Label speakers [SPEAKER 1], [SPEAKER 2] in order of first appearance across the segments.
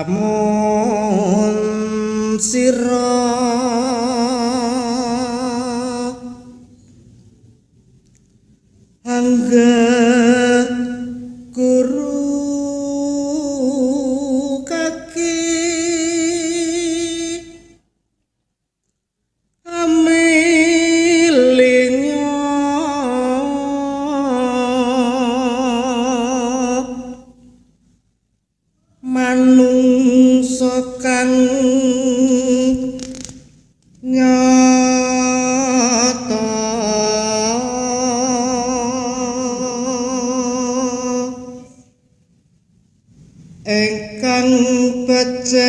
[SPEAKER 1] lamun sira angger guru kaki amilinyo manungsa kang nyata engkang becik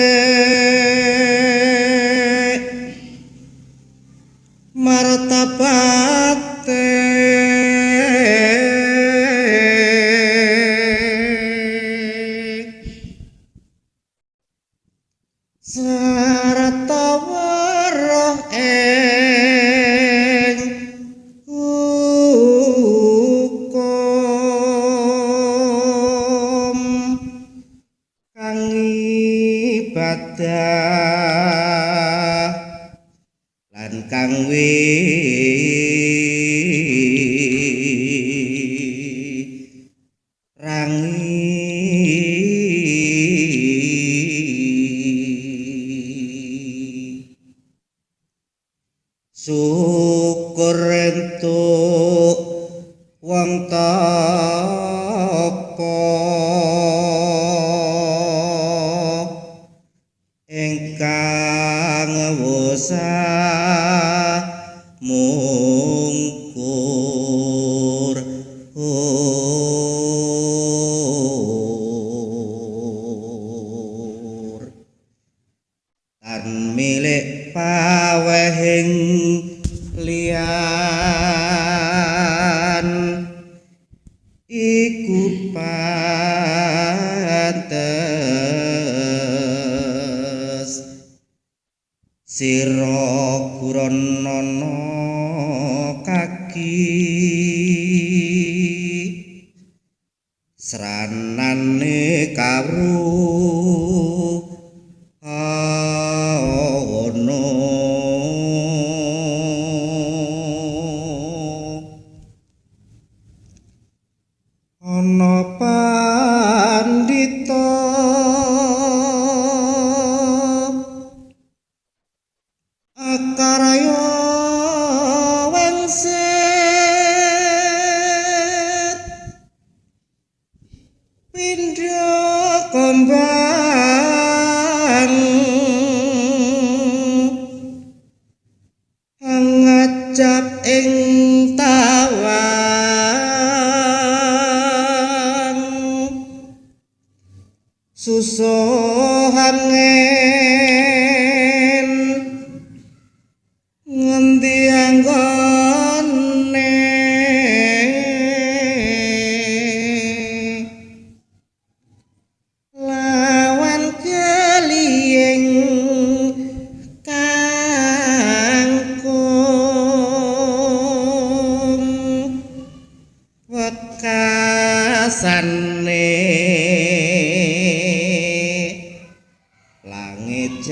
[SPEAKER 1] martabate sarta weruh ing hukum kang ibadah lan kang syukur entuk wong tapa ingkang wusah mungkur tan milik pawehing liyan iku pantes sira guranana kaki sranane kawruh ana pandita akarya wangsit pindha kembang ngajab ing tawang susuhan ngendi anggone lawan keliyeng kangkung wekasane langit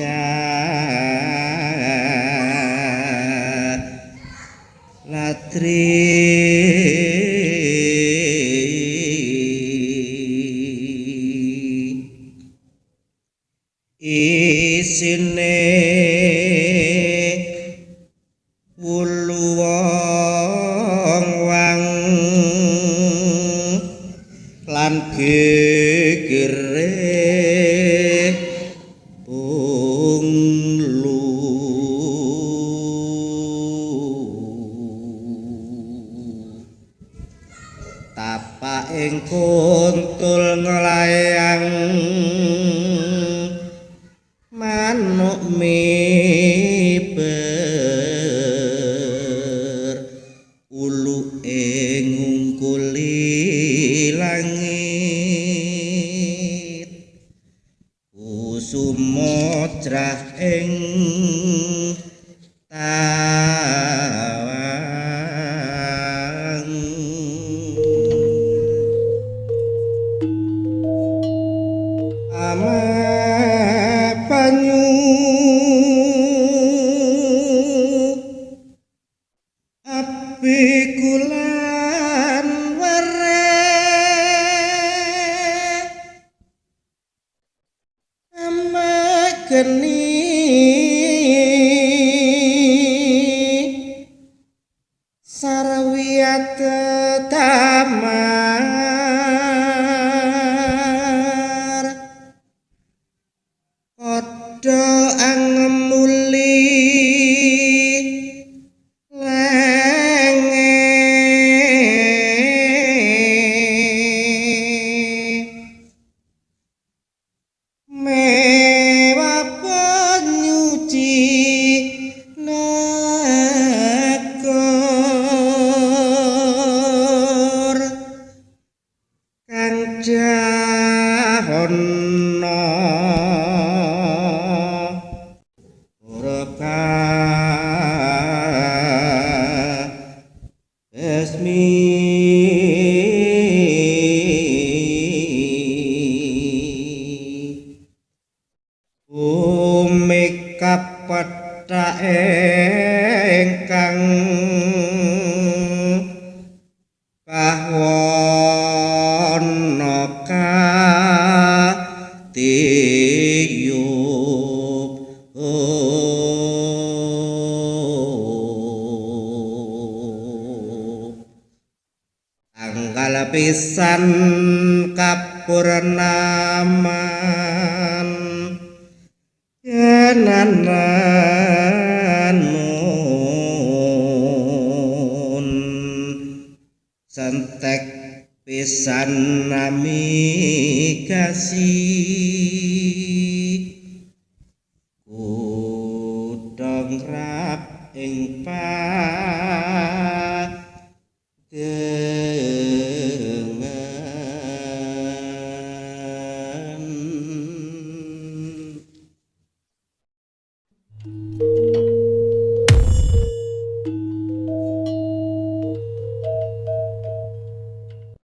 [SPEAKER 1] latri isine wulu wong lan gegere bunglu tapaking kuntul nglayang manuk miber ulu ing ngungkuli langit sumodra ing tawang aman kulan wareh ambek geni sarwiyat tamar padha angemuli lenge mewah penyuci negor kang jahono ora esmi bumi kapethak ingkang kahwana katiyup tanggal pisan kapurnaman yenananon sentek pisan namigasi kudong rap ing